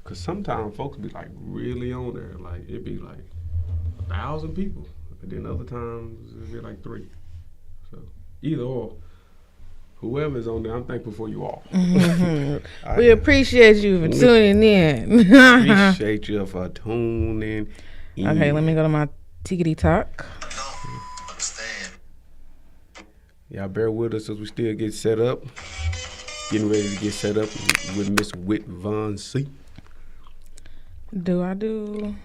Cause sometimes folks be like really on there, like it be like 1,000 people, and then other times it be like 3. So either or, whoever's on there, I'm thankful for you all. We appreciate you for tuning in. Appreciate you for tuning in. Okay, let me go to my tickety talk. Y'all bear with us as we still get set up. Getting ready to get set up with Miss WhitVonC.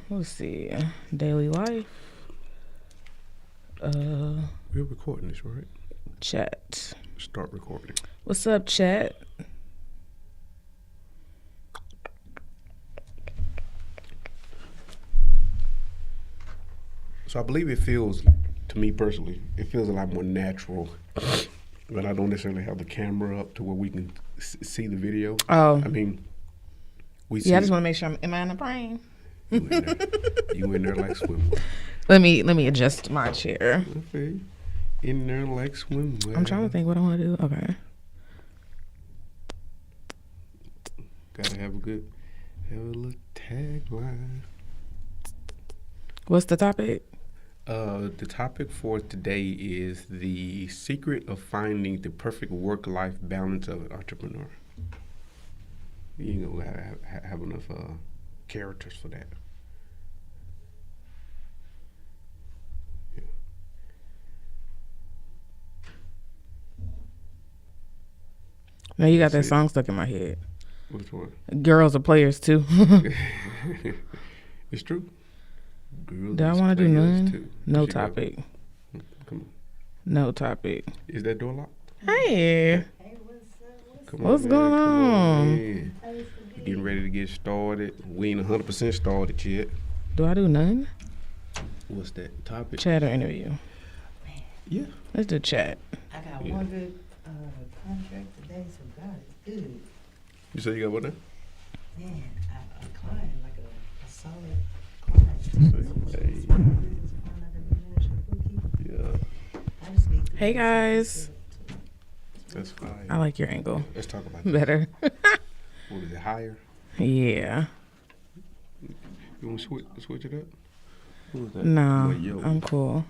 Let's see, daily life. We're recording this, right? Chat. Start recording. What's up, chat? So I believe it feels, to me personally, it feels a lot more natural when I don't necessarily have the camera up to where we can see the video. Oh. I mean, we see. Yeah, I just want to make sure am I in the frame? You in there like swimwear. Let me adjust my chair. Okay. In there like swimwear. I'm trying to think what I want to do. Okay. Gotta have a little tagline. What's the topic? The topic for today is the secret of finding the perfect work-life balance of an entrepreneur. You ain't gonna have enough characters for that. Yeah. Now you got that song stuck in my head. Which one? Girls are players too. It's true. Girls do I want to do none? Too. No topic. Come on. No topic. Is that door locked? Hey. What's going on? Getting ready to get started. We ain't 100% started yet. Do I do none? What's that topic? Chat or interview? Yeah. Let's do chat. I got one good contract today, so God is good. You say you got what now? Man, a client, like a solid client. Yeah. Hey guys. That's fine. I like your angle. Let's talk about that. Better. What is it, higher? Yeah. You want to switch it up? Who is that? No, Like, yo. I'm cool.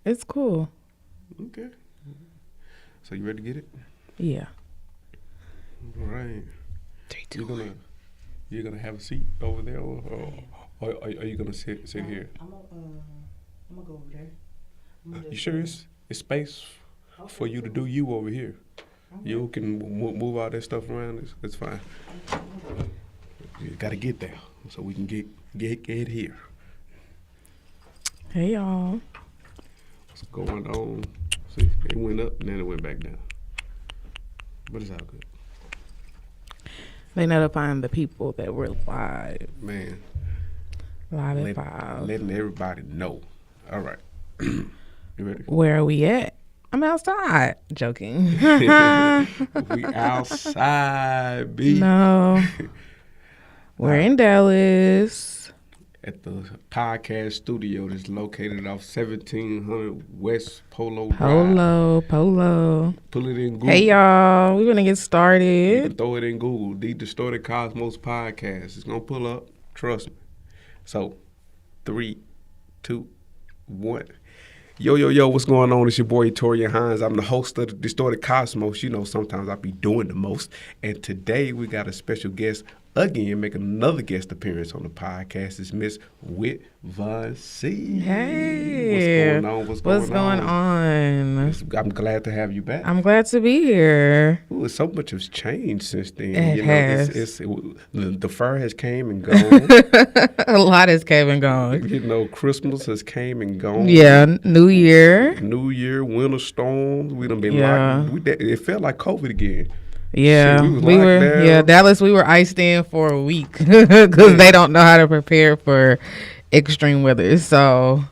It's cool. Okay. So you ready to get it? Yeah. All right. 3, 2, You're gonna have a seat over there, or are you gonna sit here? I'm gonna go over there. You sure it's space for you to do you over here? Okay. You can move all that stuff around. It's fine. You gotta get there so we can get here. Hey y'all. What's going on? See, it went up and then it went back down. But it's all good. They notifying the people that we're live. Man. Live at 5. Letting everybody know. All right. You ready? Where are we at? I'm outside. Joking. We outside, B. No. We're in Dallas. At the podcast studio that's located off 1700 West Polo Drive. Polo. Pull it in Google. Hey y'all, we're gonna get You started. can throw it in Google. The Distorted Cosmos Podcast. It's gonna pull up. Trust me. So, 3, 2, 1. Yo, what's going on? It's your boy, Torian Hines. I'm the host of the Distorted Cosmos. You know, sometimes I be doing the most. And today we got a special guest again, making another guest appearance on the podcast. It's Miss WhitVonC. Hey. What's going on? I'm glad to have you back. I'm glad to be here. Ooh, so much has changed since then. It has. The fur has came and gone. A lot has came and gone. You know, Christmas has came and gone. Yeah, New Year, winter storms. We done been Yeah. locked. It felt like COVID again. Yeah, Shit, we were. down. Yeah, Dallas. We were iced in for a week because they don't know how to prepare for extreme weather. So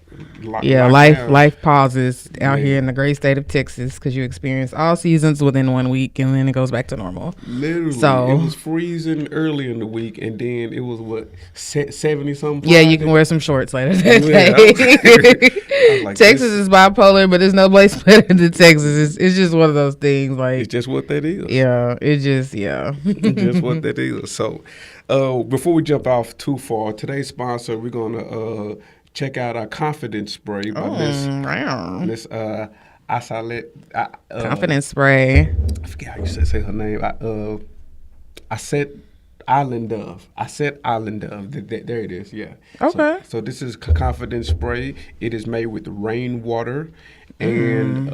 Life pauses out Man. here in the great state of Texas because you experience all seasons within 1 week and then it goes back to normal. Literally, So- it was freezing early in the week, and then it was what 70 something. Yeah, you can wear some shorts later that Yeah, day. I was like, Texas this- is bipolar, but there's no place better than Texas. It's just one of those things. Like, It's just what that is. yeah, it just It's just what that is. So, before we jump off too far, today's sponsor, we're gonna check out our confidence spray by Miss Asalet. Confidence spray. I forget how you say her name. I said Island Dove. There it is. Yeah. Okay. So this is confidence spray. It is made with rainwater and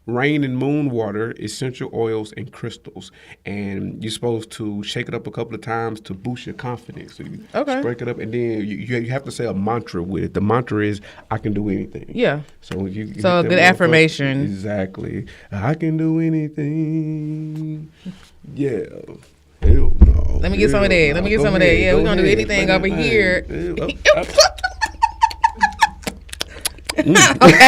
rain and moon water, essential oils, and crystals. And you're supposed to shake it up a couple of times to boost your confidence. So you break it up, and then you have to say a mantra with it. The mantra is, I can do anything. Yeah. So if you So a hit that good motherfucker- affirmation. Exactly. I can do anything. Yeah. Hell no. Let me get some of that. Let me get some of that. Yeah, we're gonna do anything over here. Okay,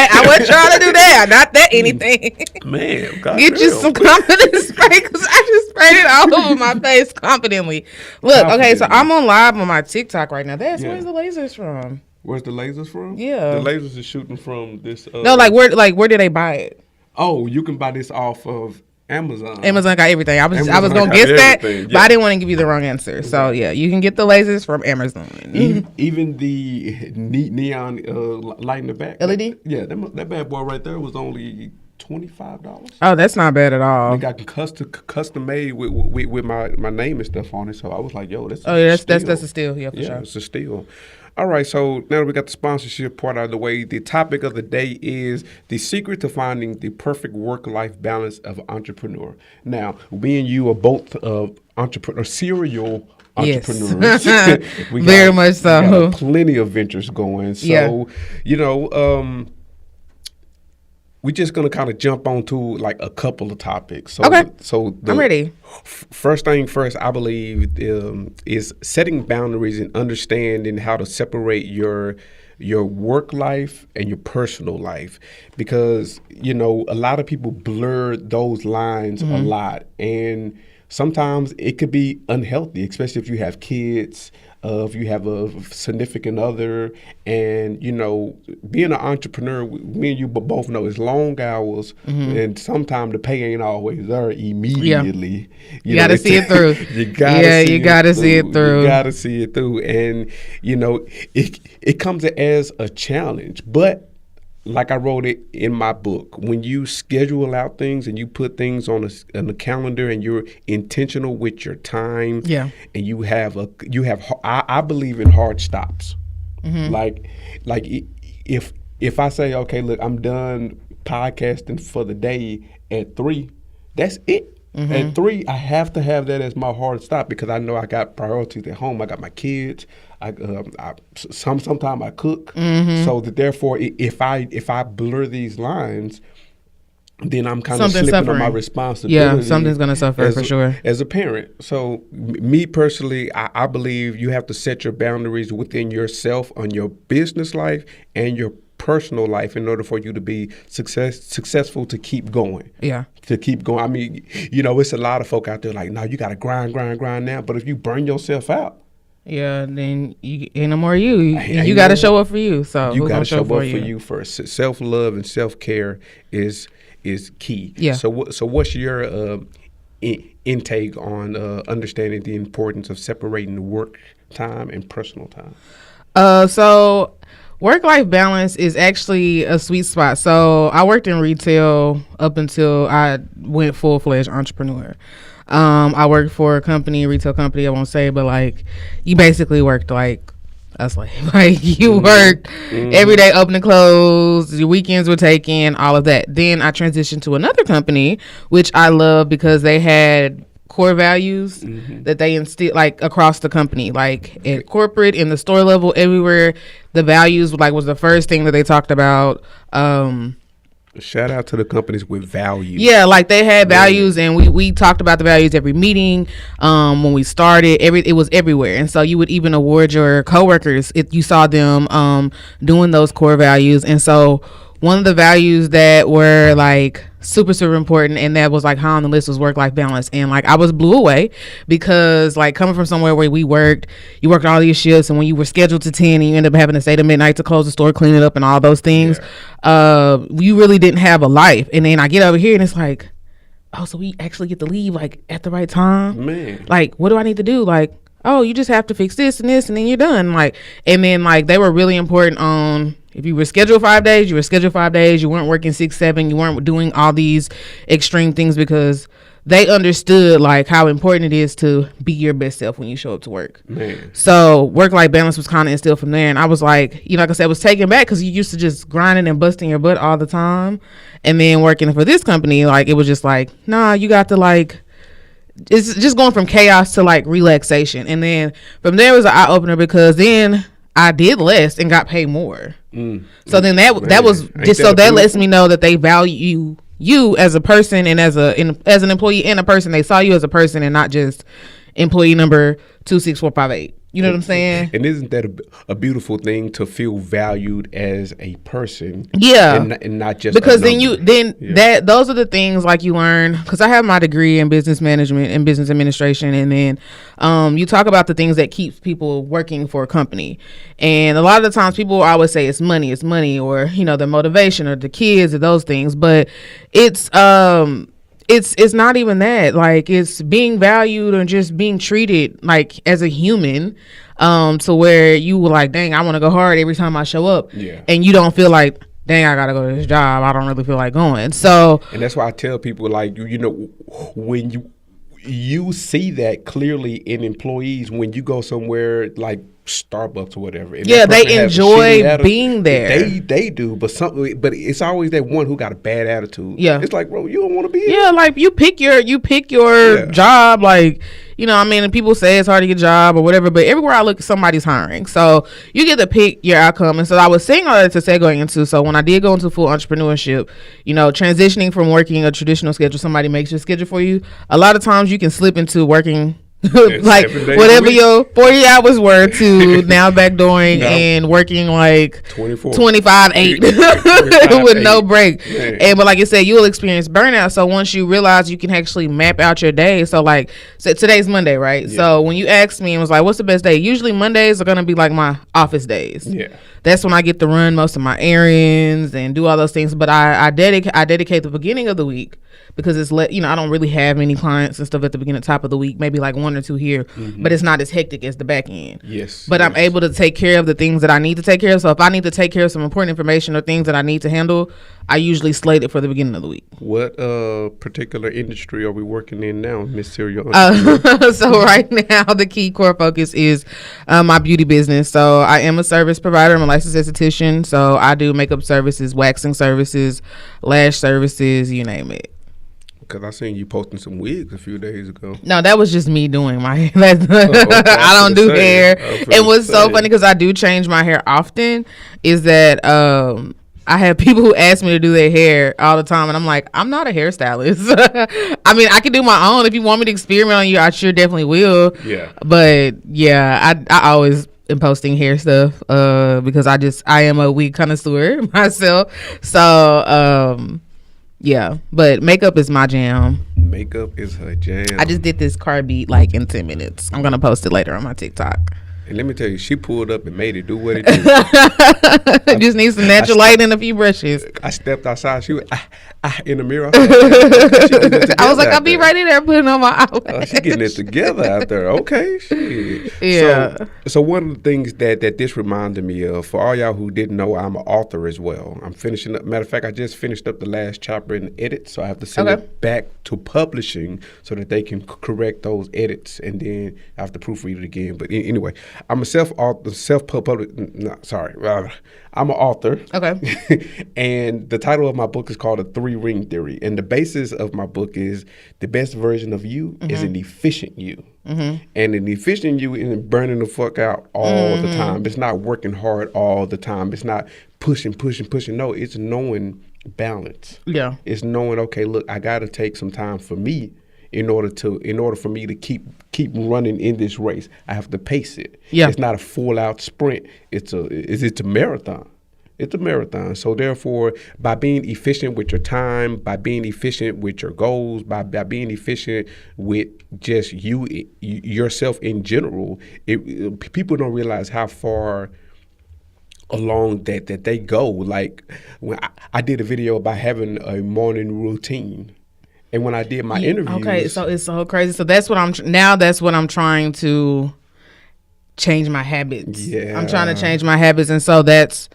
I wasn't trying to do that. Not that anything. Man, God Get you damn. some confidence spray because I just sprayed it all over my face confidently. Look, okay, so I'm on live on my TikTok right now. Where's the lasers from? Where's the lasers from? Yeah. The lasers are shooting from this. No, where did they buy it? Oh, you can buy this off of Amazon. Amazon got everything. I was Amazon gonna got guess that, everything, but yeah. I didn't want to give you the wrong answer. So yeah, you can get the lasers from Amazon. Even the neon light in the back. LED? Yeah, that bad boy right there was only $25. Oh, that's not bad at all. They got custom made with my name and stuff on it. So I was like, yo, that's That's a steal. Yeah, for yeah, sure. it's a steal. All right, so now that we got the sponsorship part out of the way, the topic of the day is the secret to finding the perfect work-life balance of an entrepreneur. Now, me and you are both serial Yes. entrepreneurs. Very much so. We got plenty of ventures going. So, we're just gonna kind of jump onto like a couple of topics. So, Okay. I'm ready. First thing first, I believe is setting boundaries and understanding how to separate your work life and your personal life, because a lot of people blur those lines a lot, and sometimes it could be unhealthy, especially if you have kids. If you have a significant other, and being an entrepreneur, me and you both know it's long hours, and sometimes the pay ain't always there immediately. You gotta see it through. You gotta see it through. You gotta see it through, and it comes as a challenge, but. Like I wrote it in my book, when you schedule out things and you put things on a calendar and you're intentional with your time, and you have I believe in hard stops. Like if I say, okay, look, I'm done podcasting for the day at 3, that's it. At 3, I have to have that as my hard stop, because I know I got priorities at home. I got my kids. Sometimes I cook. So that therefore, if I blur these lines, then I'm kind of slipping on my responsibility. Yeah, something's gonna suffer for sure. As a parent. So me personally, I believe you have to set your boundaries within yourself on your business life and your personal life in order for you to be successful to keep going. Yeah. To keep going. I mean, it's a lot of folk out there like, no, you got to grind now. But if you burn yourself out, then you ain't no more you got to show up for you. So you got to show up for you first. Self-love and self-care is key. Yeah. So what's your intake on understanding the importance of separating work time and personal time? So work-life balance is actually a sweet spot. So I worked in retail up until I went full-fledged entrepreneur. I worked for a retail company, I won't say, but like you basically worked like a slave. Like you worked every day, open and close, your weekends were taken, all of that. Then I transitioned to another company, which I love because they had core values that they instill like across the company, like at corporate, in the store level, everywhere. The values was the first thing that they talked about. Shout out to the companies with values. Yeah, like they had values, and we talked about the values every meeting. When we started, it was everywhere, and so you would even award your coworkers if you saw them doing those core values. And so one of the values that were like super important, and that was like high on the list, was work-life balance. And like I was blew away because like coming from somewhere where you worked all these shifts, and when you were scheduled to 10 and you ended up having to stay to midnight to close the store, clean it up, and all those things, you really didn't have a life. And then I get over here and it's like, oh, so we actually get to leave like at the right time. Man, like what do I need to do? Like, oh, you just have to fix this and this, and then you're done. Like, and then like they were really important on, if you were scheduled 5 days, you were scheduled 5 days. You weren't working 6, 7. You weren't doing all these extreme things, because they understood like how important it is to be your best self when you show up to work. Man. So work-life balance was kind of instilled from there. And I was like, like I said, I was taken back because you used to just grinding and busting your butt all the time. And then working for this company, like it was just like, nah, you got to like, it's just going from chaos to like relaxation. And then from there was an eye-opener, because then I did less and got paid more. So then that was just, so that lets me know that they value you as a person, and as an employee and a person. They saw you as a person and not just employee number 26458. You know what I'm saying? And isn't that a beautiful thing, to feel valued as a person? Yeah, and not just because those are the things like you learn. Because I have my degree in business management and business administration, and then you talk about the things that keeps people working for a company. And a lot of the times people always say it's money, or the motivation, or the kids, or those things. But it's not even that. Like, it's being valued and just being treated like as a human, to where you were like, dang, I want to go hard every time I show up. Yeah. And you don't feel like, dang, I gotta go to this job, I don't really feel like going. So, and that's why I tell people, like, when you see that clearly in employees, when you go somewhere like Starbucks or whatever. Yeah, they enjoy being there. They do, but it's always that one who got a bad attitude. Yeah, it's like, bro, you don't want to be here. Yeah, like you pick your job. Like, and people say it's hard to get a job or whatever, but everywhere I look, somebody's hiring. So you get to pick your outcome. And so I was saying all that to say going into, so when I did go into full entrepreneurship, transitioning from working a traditional schedule, somebody makes your schedule for you. A lot of times you can slip into working like whatever your 40 hours were to now backdooring and working like 25/8 with no break. But like you said, you'll experience burnout. So once you realize you can actually map out your day, so like today's Monday, right? Yeah. So when you asked me and was like, what's the best day? Usually Mondays are gonna be like my office days. Yeah, that's when I get to run most of my errands and do all those things. But I dedicate the beginning of the week, because it's I don't really have many clients and stuff at the beginning, top of the week, maybe like 1 or 2 here, but it's not as hectic as the back end. Yes. But I'm able to take care of the things that I need to take care of. So if I need to take care of some important information or things that I need to handle, I usually slate it for the beginning of the week. What particular industry are we working in now, Miss Serial? So right now, the key core focus is my beauty business. So I am a service provider. I'm a licensed esthetician. So I do makeup services, waxing services, lash services, you name it. Because I seen you posting some wigs a few days ago. No, that was just me doing my hair. I don't do hair. And what's so funny, because I do change my hair often, is that I have people who ask me to do their hair all the time, and I'm like, I'm not a hairstylist. I mean, I can do my own. If you want me to experiment on you, I sure definitely will. Yeah. But yeah, I always am posting hair stuff because I am a wig connoisseur myself. So yeah, but makeup is my jam. Makeup is her jam. I just did this car beat like in 10 minutes. I'm gonna post it later on my TikTok. And let me tell you, she pulled up and made it do what it did. It just needs some natural light and a few brushes. I stepped outside. She was in the mirror. I was like, I'll be right in there putting on my eyelash. She getting it together out there. Okay, shit. Yeah. So one of the things that this reminded me of, for all y'all who didn't know, I'm an author as well. I'm finishing up. Matter of fact, I just finished up the last chapter in edit, so I have to send it back to publishing so that they can correct those edits, and then I have to proofread it again. But anyway, I'm a I'm an author. Okay. And the title of my book is called The 3-Ring Theory. And the basis of my book is the best version of you is an efficient you. And an efficient you isn't burning the fuck out all the time. It's not working hard all the time. It's not pushing. No, it's knowing balance. Yeah. It's knowing, okay, look, I got to take some time for me in order for me to keep running in this race. I have to pace it. Yeah. It's not a full out sprint. It's a marathon. It's a marathon. So therefore, by being efficient with your time, by being efficient with your goals, by being efficient with just yourself in general, people don't realize how far along that they go. Like when I did a video about having a morning routine, and when I did my interviews, okay, so it's so crazy. So that's what I'm trying to change my habits. Yeah, I'm trying to change my habits, and so that's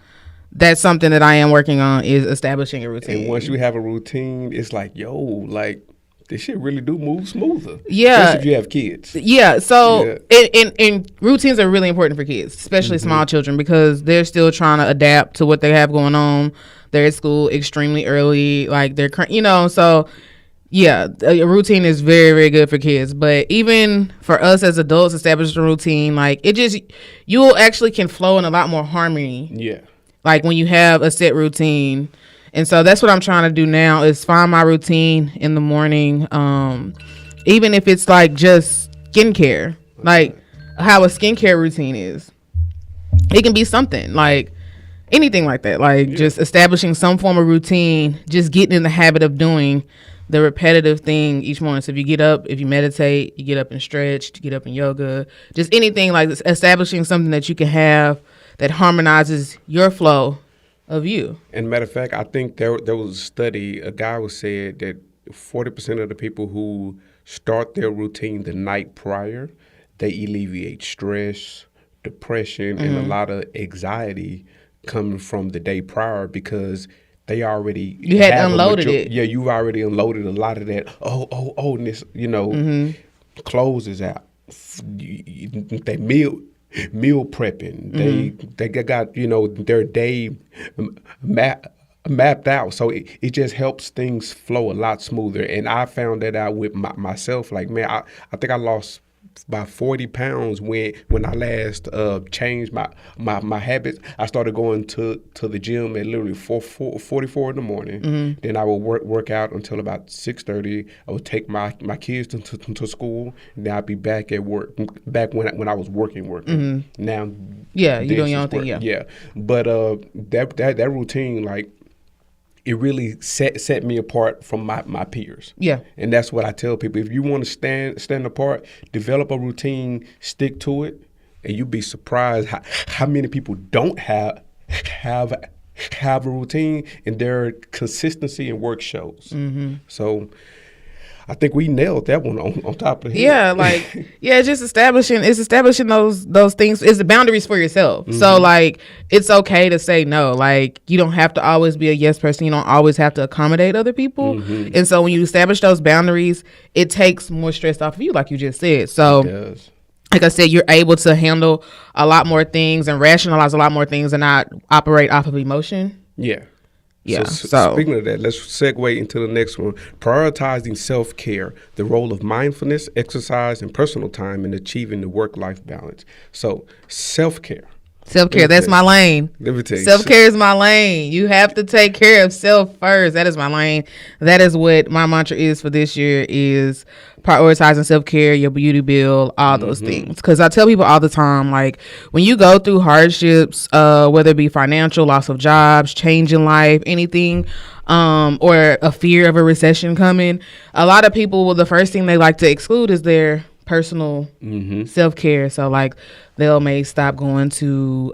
something that I am working on, is establishing a routine. And once you have a routine, it's like, yo, like this shit really do move smoother. Yeah, especially if you have kids. Yeah, so and routines are really important for kids, especially small children, because they're still trying to adapt to what they have going on. They're at school extremely early, like they're so. Yeah, a routine is very, very good for kids. But even for us as adults, establishing a routine, like you actually can flow in a lot more harmony. Yeah. Like when you have a set routine. And so that's what I'm trying to do now, is find my routine in the morning. Even if it's like just skincare, like how a skincare routine is. It can be something like anything like that. Like just establishing some form of routine, just getting in the habit of doing the repetitive thing each morning. So if you get up, if you meditate, you get up and stretch, you get up and yoga, just anything like this, establishing something that you can have that harmonizes your flow of you. And matter of fact, I think there was a study, a guy was said that 40% of the people who start their routine the night prior, they alleviate stress, depression, and a lot of anxiety coming from the day prior, because they already had unloaded it. Yeah, you already unloaded a lot of that. And this, clothes is out. They meal prepping. They got their day mapped out, so it just helps things flow a lot smoother. And I found that out with myself. Like, man, I think I lost about 40 pounds when I last changed my habits. I started going to the gym at literally 4:44 in the morning. Then I would work out until about 6:30. I would take my kids to school, and then I'd be back at work. Back when I was working. Now, you're doing your own thing. Yeah. But that routine, like, it really set me apart from my peers. Yeah. And that's what I tell people. If you want to stand apart, develop a routine, stick to it, and you'd be surprised how many people don't have a routine, and their consistency in work shows. So I think we nailed that one on top of the head. It's just establishing those things. It's the boundaries for yourself. So like, it's okay to say no. Like, you don't have to always be a yes person. You don't always have to accommodate other people. And so when you establish those boundaries, it takes more stress off of you, like you just said. So It does. Like I said, you're able to handle a lot more things and rationalize a lot more things and not operate off of emotion. Yeah. Yeah. So speaking of that, let's segue into the next one. Prioritizing self-care, the role of mindfulness, exercise, and personal time in achieving the work-life balance. So self-care. Self-care, that's my lane. Let me tell you. Self-care is my lane. You have to take care of self first. That is my lane. That is what my mantra is for this year, is prioritizing self-care, your beauty bill, all those things. Because I tell people all the time, like, when you go through hardships, whether it be financial, loss of jobs, change in life, anything, or a fear of a recession coming, a lot of people, the first thing they like to exclude is their personal self-care. So like, may stop going to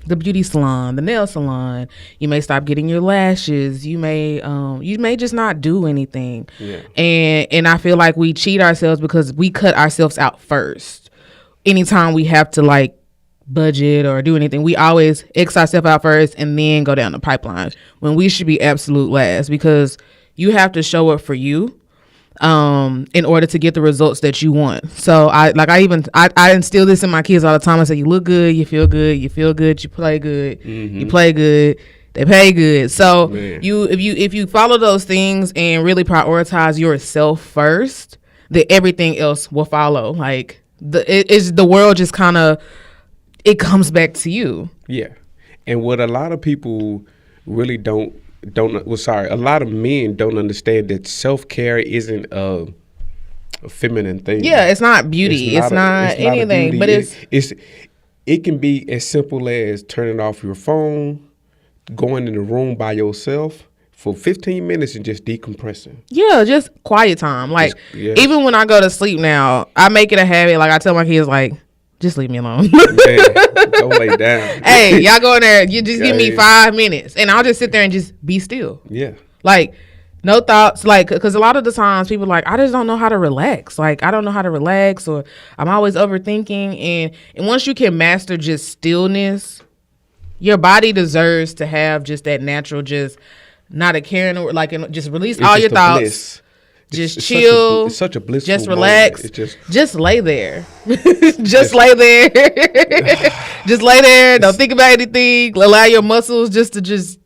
the beauty salon, the nail salon. You may stop getting your lashes. You may just not do anything. And I feel like we cheat ourselves because we cut ourselves out first. Anytime we have to like budget or do anything, we always X ourselves out first and then go down the pipeline, when we should be absolute last, because you have to show up for you in order to get the results that you want. So I instill this in my kids all the time. I say, you look good, you feel good, you play good, you play good, they pay good. So if you follow those things and really prioritize yourself first, then everything else will follow. Like the world just kind of, it comes back to you. Yeah. And what a lot of people really don't a lot of men don't understand that self-care isn't a feminine thing. Yeah, it's not beauty. It's not anything, but it can be as simple as turning off your phone, going in the room by yourself for 15 minutes and just decompressing. Yeah, just quiet time. Like, yes. Even when I go to sleep now, I make it a habit. Like, I tell my kids, like, just leave me alone. Man, don't lay down. Hey, y'all go in there. You just give me 5 minutes. And I'll just sit there and just be still. Yeah. Like, no thoughts. Like, because a lot of the times people are like, I just don't know how to relax. Like, I don't know how to relax, or I'm always overthinking. And once you can master just stillness, your body deserves to have just that natural, just not a caring, or like, just release all your thoughts. Bliss. Just chill. It's such a blissful just relax. Just lay there. just lay there. just lay there. Don't think about anything. Allow your muscles just to just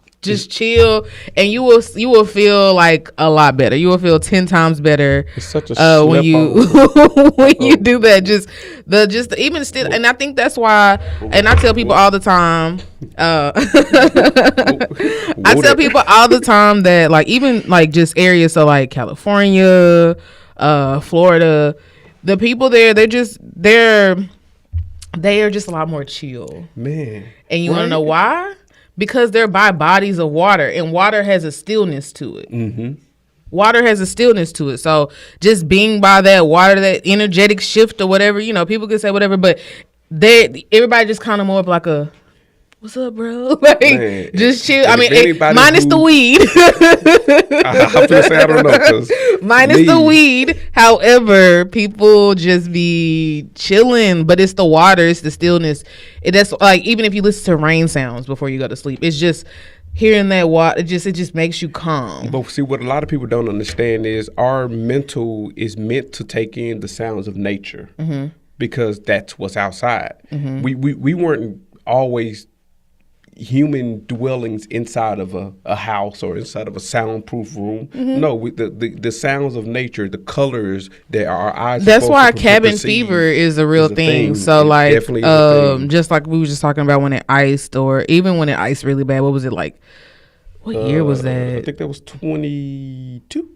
chill, and you will feel like a lot better. You will feel 10 times better. It's such a when you you do that. Just even still, and I think that's why. And I tell people all the time. I tell people all the time that, like, even like just areas, so like California, Florida, the people there, they are just a lot more chill, man. And you want to know why? Because they're by bodies of water, and water has a stillness to it. Mm-hmm. Water has a stillness to it. So just being by that water, that energetic shift or whatever, people can say whatever, but everybody just kind of more of like a, what's up, bro? Like, man, just chill. I mean, minus the weed. I'm gonna say I don't know. Minus the weed. However, people just be chilling, but it's the water, it's the stillness. That's like, even if you listen to rain sounds before you go to sleep, it's just hearing that water. It just makes you calm. But see, what a lot of people don't understand is our mental is meant to take in the sounds of nature, mm-hmm. because that's what's outside. Mm-hmm. We weren't always human dwellings inside of a house or inside of a soundproof room. Mm-hmm. No, the sounds of nature, the colors that our eyes. That's why cabin fever is a real thing. So like, just like we were just talking about when it iced, or even when it iced really bad. What was it like? What year was that? I think that was 22.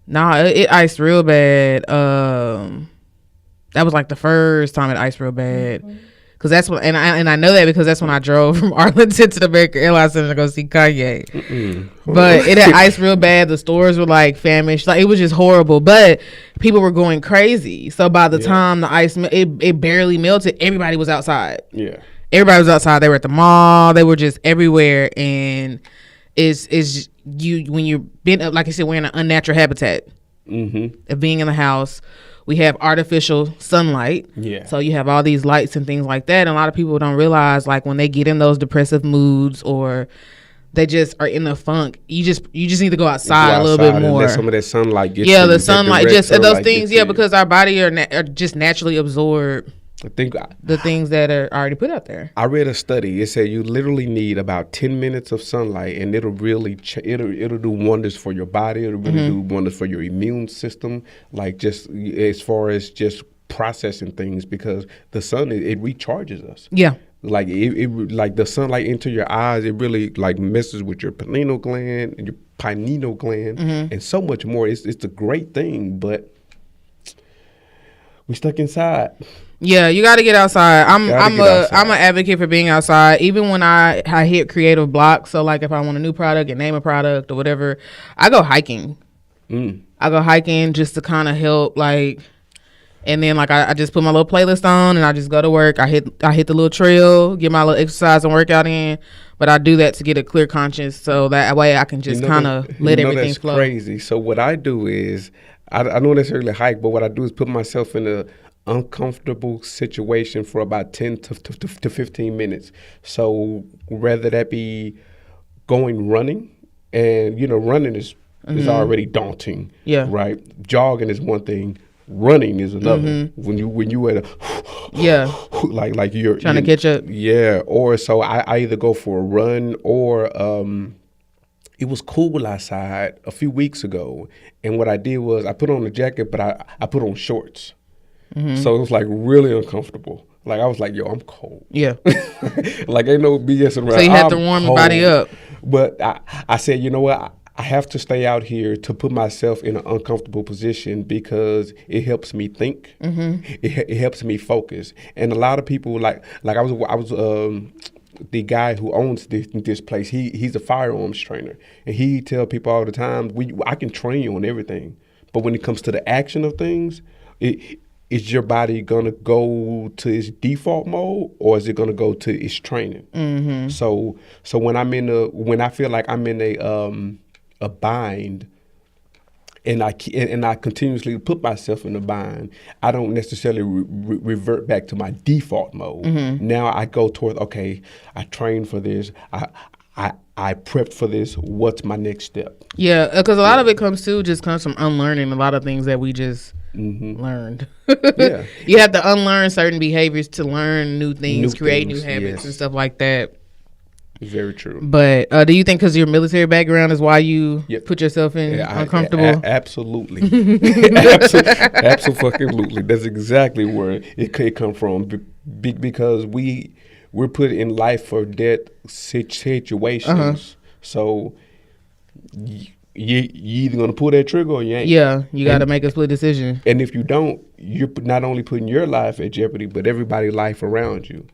Nah, it iced real bad. That was like the first time it iced real bad. Mm-hmm. Cause that's when, and I know that because that's when I drove from Arlington to the American Airlines Center to go see Kanye. But it had iced real bad. The stores were like famished. Like, it was just horrible. But people were going crazy. So by the time the ice, it barely melted. Everybody was outside. Yeah, everybody was outside. They were at the mall. They were just everywhere. And is you when you're being, like I said, we're in an unnatural habitat of being in the house. We have artificial sunlight. Yeah. So you have all these lights and things like that. And a lot of people don't realize, like, when they get in those depressive moods or they just are in a funk, you just need to go outside a little bit more. Let some of that sunlight get the sunlight, just those things. Yeah, because our body are just naturally absorb the things that are already put out there. I read a study. It said you literally need about 10 minutes of sunlight, and it'll really it'll do wonders for your body. It'll really do wonders for your immune system, like just as far as just processing things, because the sun, it recharges us. Yeah. Like it like the sunlight into your eyes, it really like messes with your pineal gland and your pineal gland and so much more. It's a great thing, but we stuck inside. Yeah, you got to get outside. I'm an advocate for being outside, even when I hit creative blocks. So like, if I want a new product and name a product or whatever, I go hiking. I go hiking just to kind of help, like, and then like I just put my little playlist on and I just go to work. I hit the little trail, get my little exercise and workout in. But I do that to get a clear conscience, so that way I can just kind of let everything that's flow. Crazy. So what I do is I don't necessarily hike, but what I do is put myself in a uncomfortable situation for about 10 to 15 minutes. So whether that be running, and running is already daunting. Yeah. Right. Jogging is one thing. Running is another. When you at a like you're trying to catch up. Yeah. Or so I either go for a run or it was cool outside a few weeks ago, and what I did was I put on a jacket, but I put on shorts. So it was like really uncomfortable. Like I was like, yo, I'm cold. Yeah. Like ain't no BS around. So you had to warm your body up. But I said, you know what? I have to stay out here to put myself in an uncomfortable position because it helps me think. It helps me focus. And a lot of people like I was the guy who owns this place. He's a firearms trainer, and he tell people all the time, I can train you on everything, but when it comes to the action of things, is your body gonna go to its default mode, or is it gonna go to its training? So when I feel like I'm in a bind, and I continuously put myself in a bind, I don't necessarily revert back to my default mode. Now I go toward, okay, I trained for this. I prepped for this. What's my next step? Yeah, because a lot of it comes from unlearning a lot of things that we just learned. Yeah. You have to unlearn certain behaviors to learn new things, create new habits and stuff like that. Very true. But do you think because your military background is why you put yourself in uncomfortable? Absolutely. Absolutely. That's exactly where it could come from. Because we're put in life or death situations. So you either going to pull that trigger or you ain't. Yeah, you got to make a split decision. And if you don't, you're not only putting your life at jeopardy, but everybody's life around you.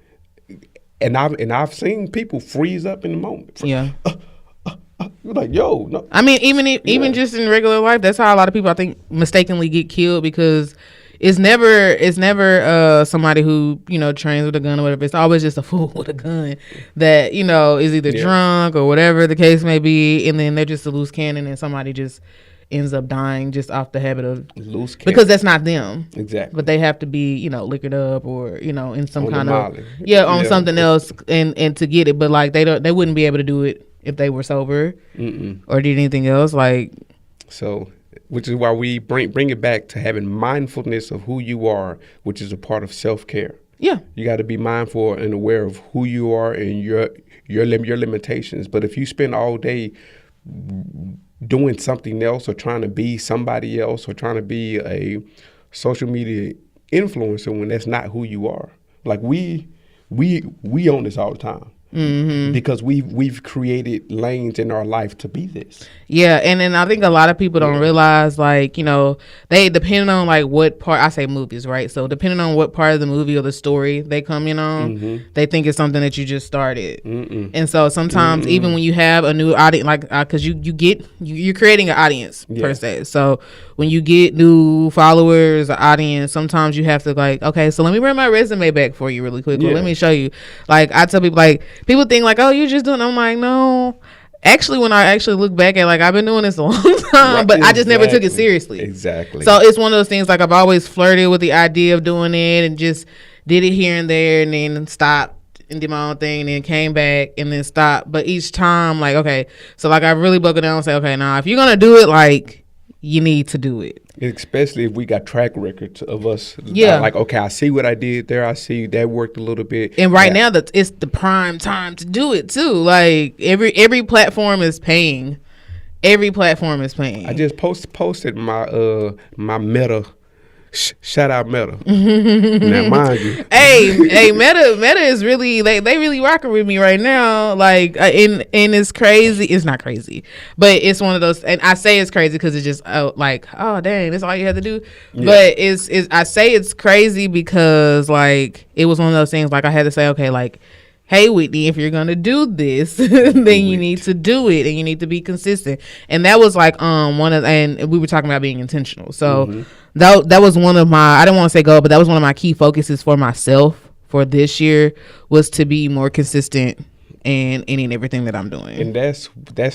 And I've seen people freeze up in the moment. Yeah. You're like, yo, no. I mean, even just in regular life, that's how a lot of people, I think, mistakenly get killed, because it's never somebody who, trains with a gun or whatever. It's always just a fool with a gun that, is either drunk or whatever the case may be, and then they're just a loose cannon, and somebody just ends up dying just off the habit of loose cannon. Because that's not them. Exactly. But they have to be, liquored up or, in some on kind of something else and to get it. But like they wouldn't be able to do it if they were sober or did anything else. Like, so, which is why we bring it back to having mindfulness of who you are, which is a part of self-care. Yeah. You got to be mindful and aware of who you are and your limitations. But if you spend all day doing something else or trying to be somebody else or trying to be a social media influencer when that's not who you are, like we own this all the time. Because we've created lanes in our life to be this. Yeah, and then I think a lot of people don't realize, like, they depending on like what part, I say movies, right? So depending on what part of the movie or the story they come in on, they think it's something that you just started. And so sometimes even when you have a new audience, like because you're creating an audience per se. So when you get new followers, an audience, sometimes you have to like, okay, so let me bring my resume back for you really quick. Or let me show you. Like I tell people, like, people think like, oh, you're just doing it. I'm like, no. Actually, when I actually look back at, like, I've been doing this a long time, but I just never took it seriously. Exactly. So it's one of those things, like, I've always flirted with the idea of doing it and just did it here and there and then stopped and did my own thing and then came back and then stopped. But each time, like, okay, so, like, I really buckled down and say, okay, now, if you're going to do it, like, you need to do it. Especially if we got track records of us. Yeah. Like, okay, I see what I did there. I see that worked a little bit. And right now, it's the prime time to do it, too. Like, every platform is paying. Every platform is paying. I just posted my my Meta. Shout out Meta. Now, mind you. Hey, Meta is really, they really rocking with me right now. Like, and it's crazy. It's not crazy, but it's one of those. And I say it's crazy because it's just like, oh dang, that's all you have to do. Yeah. But it's I say it's crazy because like it was one of those things. Like I had to say, okay, like, hey Whitney, if you're gonna do this, then you need to do it and you need to be consistent. And that was like and we were talking about being intentional. So that was one of my, I don't want to say goal, but that was one of my key focuses for myself for this year, was to be more consistent in any and everything that I'm doing. And that's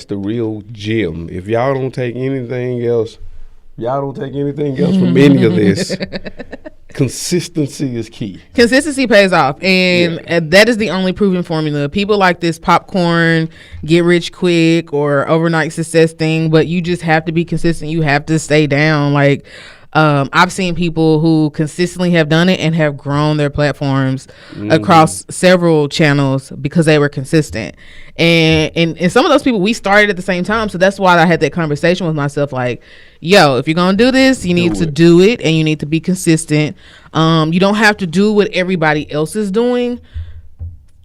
the real gem. If y'all don't take anything else from any of this, consistency is key. Consistency pays off, and that is the only proven formula. People like this popcorn, get rich quick or overnight success thing, but you just have to be consistent. You have to stay down. Like, I've seen people who consistently have done it and have grown their platforms across several channels because they were consistent. And some of those people, we started at the same time. So that's why I had that conversation with myself. Like, yo, if you're going to do this, you need to do it and you need to be consistent. You don't have to do what everybody else is doing.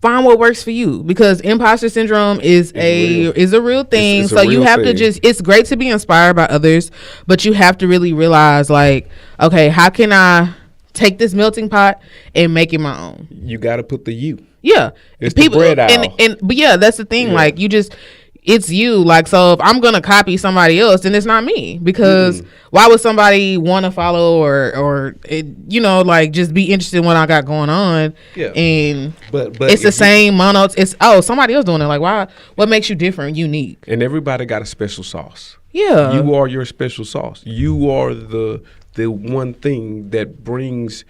find what works for you, because imposter syndrome is a real thing. It's a so you real have to thing. just, it's great to be inspired by others, but you have to really realize, like, okay, how can I take this melting pot and make it my own? You got to put the you. Yeah. It's the bread aisle. But yeah, that's the thing. Yeah. Like, you just, it's you. Like, so if I'm going to copy somebody else, then it's not me, because why would somebody want to follow or you know, like, just be interested in what I got going on? Yeah. And But it's the same mono. It's, somebody else doing it. Like, why? What makes you different, unique? And everybody got a special sauce. Yeah. You are your special sauce. You are the one thing that brings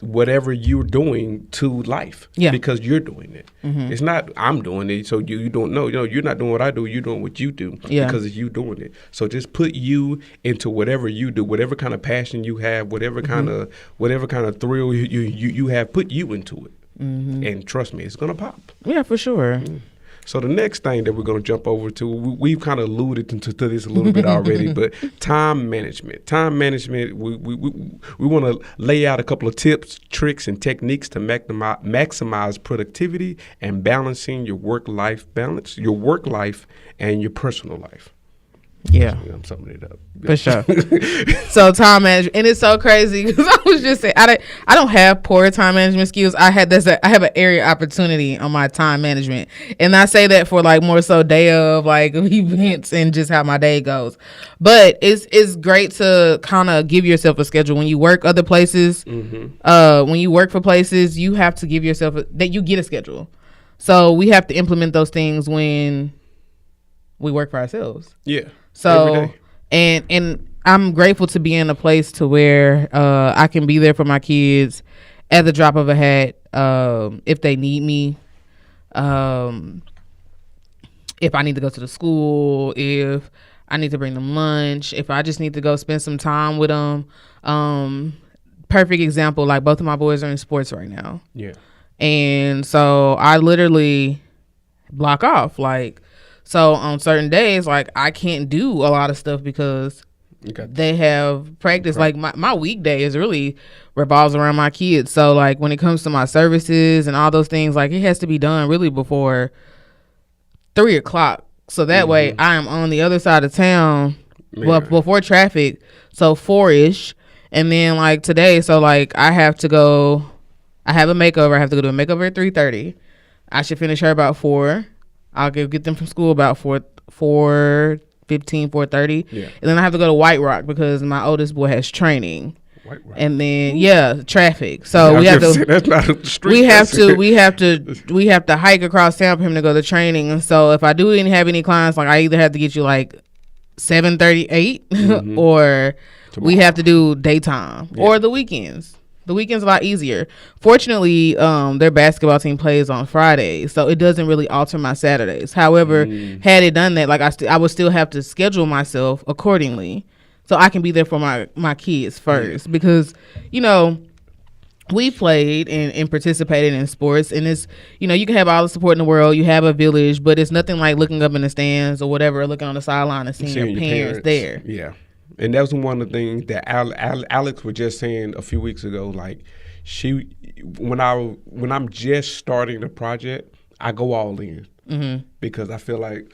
whatever you're doing to life. Yeah. Because you're doing it. It's not I'm doing it, so you don't know. You know, you're not doing what I do. You're doing what you do. Yeah. Because it's you doing it. So just put you into whatever you do, whatever kind of passion you have, whatever kind of thrill you have. Put you into it, and trust me, it's gonna pop. Yeah, for sure. So the next thing that we're going to jump over to, we've kind of alluded to this a little bit already, but time management. Time management, we want to lay out a couple of tips, tricks, and techniques to maximize productivity and balancing your work-life balance, your work life and your personal life. Yeah. I'm summing it up. For sure. So time management, and it's so crazy because I was just saying, I don't have poor time management skills. I have an area of opportunity on my time management, and I say that for like more so day of like events and just how my day goes. But it's great to kind of give yourself a schedule when you work other places. When you work for places, you have to give yourself that you get a schedule. So we have to implement those things when we work for ourselves. Yeah. So, and I'm grateful to be in a place to where I can be there for my kids at the drop of a hat if they need me. If I need to go to the school, if I need to bring them lunch, if I just need to go spend some time with them. Perfect example, like both of my boys are in sports right now. Yeah. And so I literally block off, like, so on certain days, like, I can't do a lot of stuff because they have practice. Like, my weekday is really revolves around my kids. So, like, when it comes to my services and all those things, like, it has to be done really before 3 o'clock. So that way I am on the other side of town, well, before traffic. So 4-ish. And then, like, today, so, like, I have to go, I have a makeover. I have to go to a makeover at 3:30. I should finish her about 4. I'll get them from school about 4:15, 4:30. Yeah. And then I have to go to White Rock because my oldest boy has training. White Rock. And then traffic. So we have to. That's not a street. We have to hike across town for him to go to training. And so if I do have any clients, like, I either have to get you like 7:38 or tomorrow. We have to do daytime or the weekends. The weekend's a lot easier. Fortunately, their basketball team plays on Fridays, so it doesn't really alter my Saturdays. However, had it done that, like, I would still have to schedule myself accordingly so I can be there for my kids first. Because, you know, we played and participated in sports, and it's, you know, you can have all the support in the world. You have a village, but it's nothing like looking up in the stands or whatever, or looking on the sideline and seeing your parents there. Yeah. And that was one of the things that Alex was just saying a few weeks ago. Like, when I'm just starting the project, I go all in because I feel like,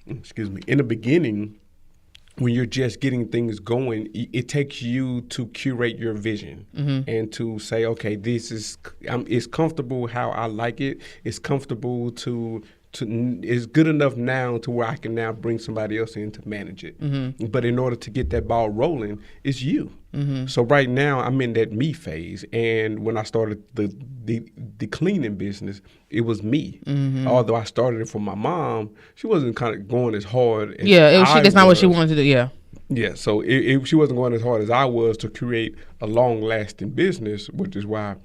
excuse me, in the beginning, when you're just getting things going, it takes you to curate your vision and to say, okay, this is it's comfortable how I like it. It's comfortable to it's good enough now to where I can now bring somebody else in to manage it. But in order to get that ball rolling, it's you. So right now I'm in that me phase, and when I started the cleaning business, it was me. Although I started it for my mom, she wasn't kind of going as hard as that's not what she wanted to do. Yeah, so she wasn't going as hard as I was to create a long-lasting business, which is why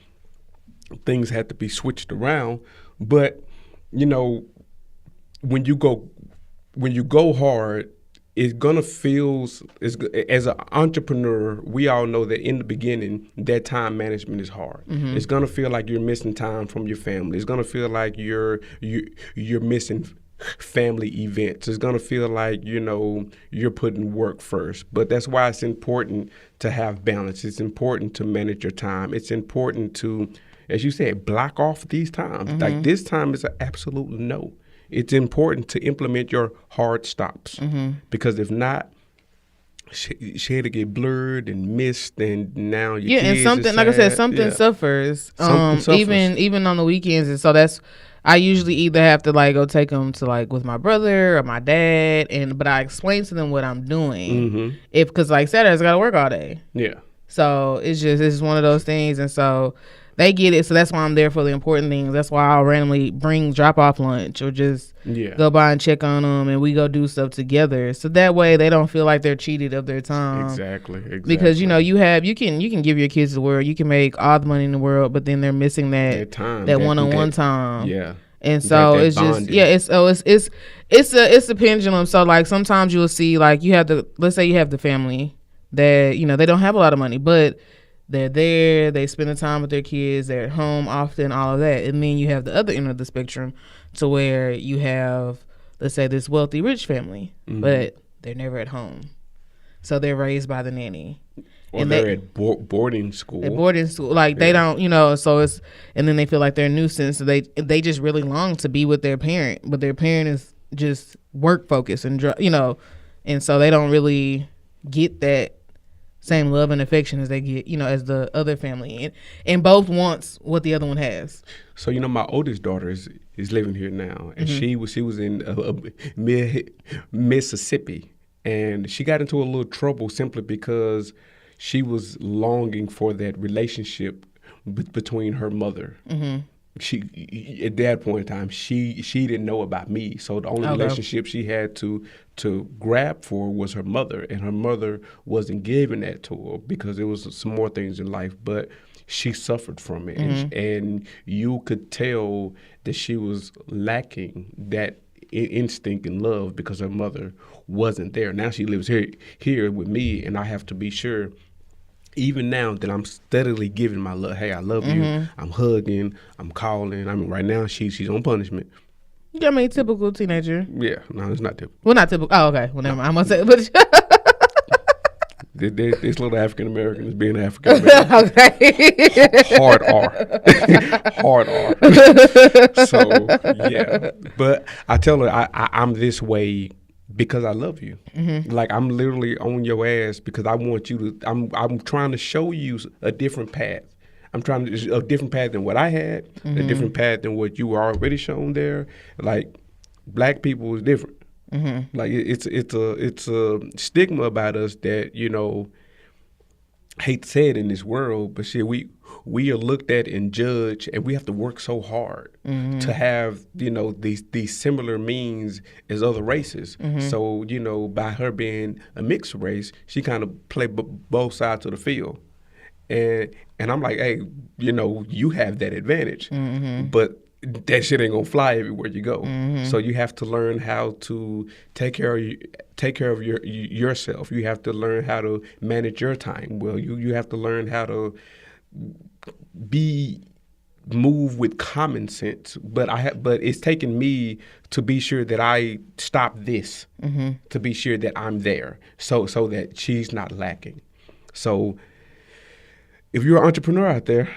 things had to be switched around. But, you know, when you go hard, it's gonna feel, as an entrepreneur, we all know that in the beginning, that time management is hard. It's gonna feel like you're missing time from your family. It's gonna feel like you're missing family events. It's gonna feel like, you know, you're putting work first. But that's why it's important to have balance. It's important to manage your time. It's important to, as you said, block off these times. Mm-hmm. Like this time is an absolute no. It's important to implement your hard stops because if not, shit to get blurred and missed, and now your and kids something is like I said, sad. something Yeah. suffers. Something suffers. Even on the weekends, and so that's I usually either have to like go take them to like with my brother or my dad, but I explain to them what I'm doing because like Saturdays I gotta work all day, Yeah. so it's just one of those things, and so they get it. So that's why I'm there for the important things. That's why I'll randomly drop off lunch or just go by and check on them, and we go do stuff together. So that way they don't feel like they're cheated of their time. Exactly. Because you can give your kids the world, you can make all the money in the world, but then they're missing that time, that one-on-one time. Yeah. And so that it's bonding. just it's a pendulum. So like sometimes you'll see like let's say you have the family that they don't have a lot of money, but they're there, they spend the time with their kids, they're at home often, all of that. And then you have the other end of the spectrum to where you have, let's say, this wealthy, rich family, but they're never at home. So they're raised by the nanny. Or they're at boarding school. At boarding school. Like they don't, so it's, and then they feel like they're a nuisance. So they just really long to be with their parent, but their parent is just work focused and, and so they don't really get that same love and affection as they get, as the other family, and both wants what the other one has. So my oldest daughter is living here now, and she was in Mississippi, and she got into a little trouble simply because she was longing for that relationship between her mother. She at that point in time she didn't know about me, so the only relationship she had to grab for was her mother, and her mother wasn't giving that to her because there was some more things in life, but she suffered from it. And you could tell that she was lacking that instinct and love because her mother wasn't there. Now she lives here with me, and I have to be sure even now that I'm steadily giving my love. Hey, I love you. I'm hugging. I'm calling. I mean, right now she's on punishment. I mean, typical teenager. Yeah, no, it's not typical. Well, not typical. Oh, okay. Well, never mind. I'm gonna say, but this little African American is being African American. okay. Hard R. Hard R. So yeah, but I tell her I'm this way because I love you. Like I'm literally on your ass because I want you to. I'm trying to show you a different path. I'm trying to a different path than what I had, a different path than what you were already shown there. Like black people is different. Like it's a stigma about us that hate to say it in this world, but shit, we are looked at and judged, and we have to work so hard to have these similar means as other races. So by her being a mixed race, she kind of play both sides of the field, and I'm like, hey, you have that advantage, but that shit ain't gonna fly everywhere you go. So you have to learn how to take care of yourself. You have to learn how to manage your time well. You have to learn how to move with common sense. But it's taken me to be sure that I stop this, to be sure that I'm there, so that she's not lacking. So if you're an entrepreneur out there,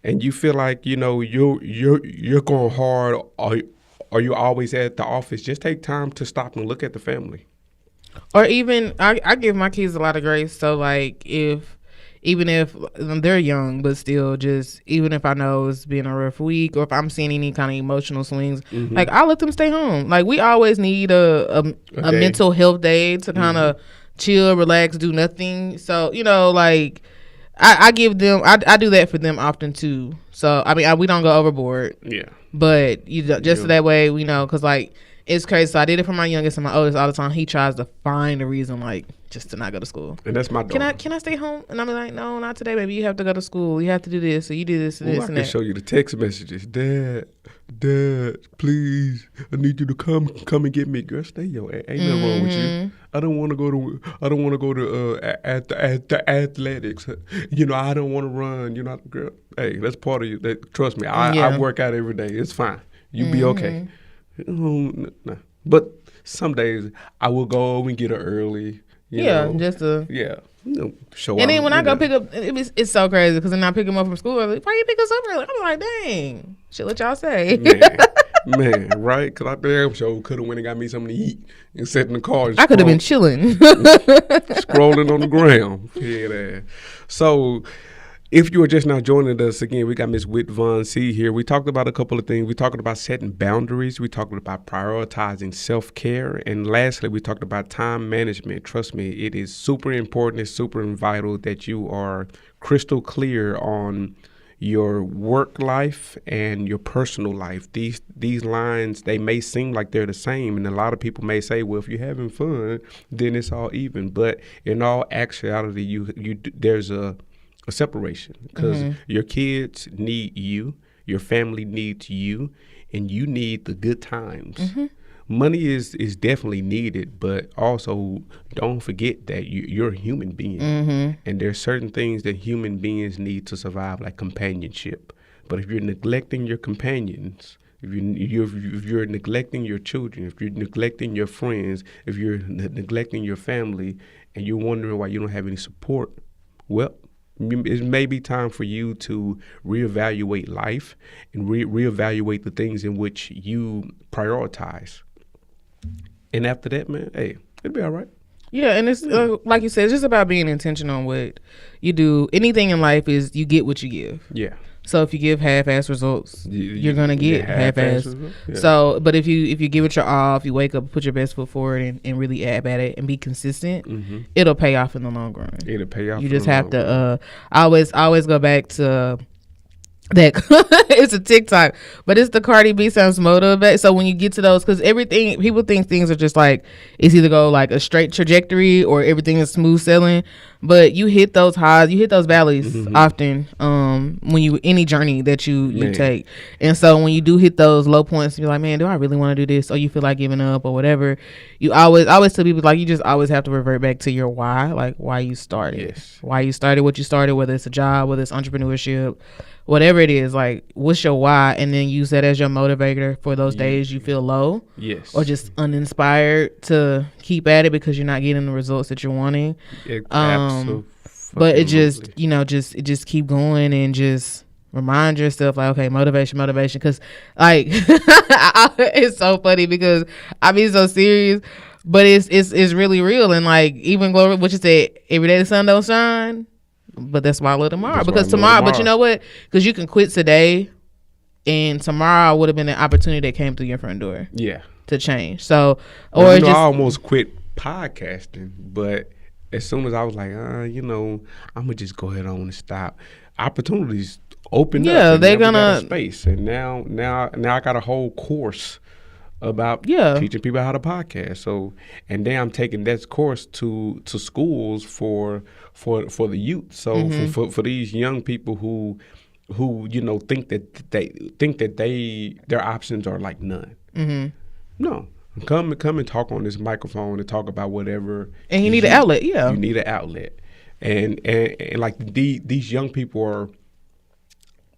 and you feel like you're going hard, or you're always at the office, just take time to stop and look at the family. Or even I give my kids a lot of grace. So like even if they're young, but still, just even if I know it's been a rough week, or if I'm seeing any kind of emotional swings, like I'll let them stay home. Like we always need a mental health day to kind of chill, relax, do nothing. So like. I give them. I do that for them often too. So I mean, we don't go overboard. Yeah. But so that way we know, because like it's crazy. So I did it for my youngest and my oldest all the time. He tries to find a reason like just to not go to school. And that's my daughter. Can I stay home? And I'm like, no, not today, baby. You have to go to school. You have to do this. So you do this and this and that. I can show you the text messages. Dad, please, I need you to come and get me. Girl, stay your ass. Ain't nothing wrong with you. I don't want to go to at the athletics. I don't want to run. Girl. Hey, that's part of you. Trust me. I work out every day. It's fine. You be okay. Nah. But some days I will go and get her early. Just to show. And then when I go pick up, up, it's so crazy because then I pick them up from school. I'm like, why you pick us up early? I'm like, dang, shit, what y'all say? man, right? Because I damn sure could have went and got me something to eat and sat in the car. And I could have been chilling, scrolling on the ground. Yeah, so. If you are just now joining us again, we got Miss WhitVonC here. We talked about a couple of things. We talked about setting boundaries. We talked about prioritizing self-care. And lastly, we talked about time management. Trust me, it is super important. It's super vital that you are crystal clear on your work life and your personal life. These lines, they may seem like they're the same. And a lot of people may say, well, if you're having fun, then it's all even. But in all actuality, there's a separation because your kids need you, your family needs you, and you need the good times. Money is definitely needed, but also don't forget that you're a human being, and there's certain things that human beings need to survive, like companionship. But if you're neglecting your companions, if you're neglecting your children, if you're neglecting your friends, if you're neglecting your family, and you're wondering why you don't have any support, well, it may be time for you to reevaluate life and reevaluate the things in which you prioritize. And after that, man, hey, it'll be all right. Yeah, and it's like you said, it's just about being intentional on what you do. Anything in life is you get what you give. Yeah. So if you give half-ass results, you're gonna get half-ass. Yeah. So, but if you give it your all, if you wake up, put your best foot forward, and really at it and be consistent, it'll pay off in the long run. It'll pay off. You just have to. I always go back to that. It's a TikTok, but it's the Cardi B sounds motivate. So when you get to those, because everything, people think things are just like it's either go like a straight trajectory or everything is smooth sailing. But you hit those highs, you hit those valleys often when you any journey that you take. And so when you do hit those low points, you're like, man, do I really want to do this? Or you feel like giving up or whatever. You always tell people, like, you just always have to revert back to your why, like why you started. Yes. Why you started what you started, whether it's a job, whether it's entrepreneurship, whatever it is, like what's your why, and then use that as your motivator for those days you feel low. Yes. Or just uninspired to keep at it because you're not getting the results that you're wanting. But it just, just keep going and just remind yourself, like, okay, motivation, because like it's so funny because I be so serious, but it's really real. And like, even what you said, every day the sun don't shine, but that's why I love tomorrow. Because tomorrow, but you know what? Because you can quit today, and tomorrow would have been an opportunity that came through your front door. Yeah. To change. So, I almost quit podcasting, but as soon as I was like, I'm gonna just go ahead on and stop. Opportunities opened up. Yeah, they're gonna space, and now I got a whole course about teaching people how to podcast. So, and then I'm taking that course to schools for the youth. So for these young people who think that their options are like none. No. Come and talk on this microphone and talk about whatever. And you need an outlet, yeah. You need an outlet. And like these young people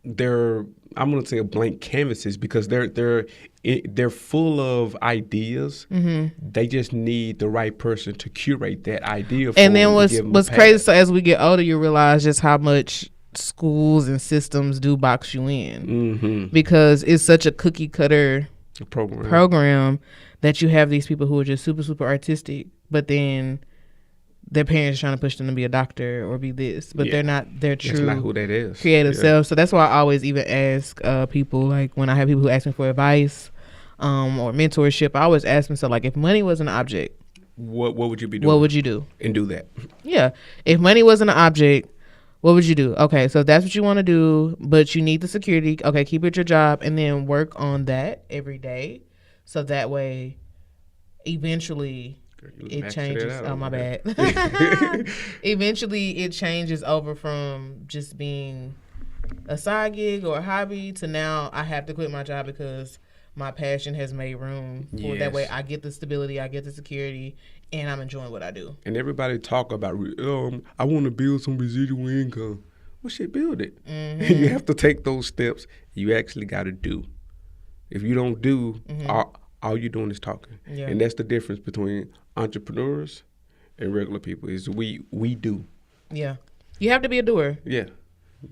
they're I'm gonna say blank canvases because they're full of ideas. They just need the right person to curate that idea for and them. And then what's crazy, so as we get older, you realize just how much schools and systems do box you in. Because it's such a cookie cutter program that you have these people who are just super, super artistic, but then their parents are trying to push them to be a doctor or be this, but they're not their true, that's not who that is. Creative self. So that's why I always even ask people, like when I have people who ask me for advice or mentorship, I always ask myself, like, if money was an object, what would you be doing? What would you do? And do that. Yeah. If money wasn't an object, what would you do? Okay, so that's what you want to do, but you need the security. Okay, keep it your job and then work on that every day. So that way, eventually, it changes. Oh, my bad. Eventually, it changes over from just being a side gig or a hobby to now I have to quit my job because my passion has made room for that way. I get the stability, I get the security, and I'm enjoying what I do. And everybody talk about, I want to build some residual income. Well, shit, build it. You have to take those steps. You actually got to do. If you don't do, all you're doing is talking. Yeah. And that's the difference between entrepreneurs and regular people is we do. Yeah. You have to be a doer. Yeah.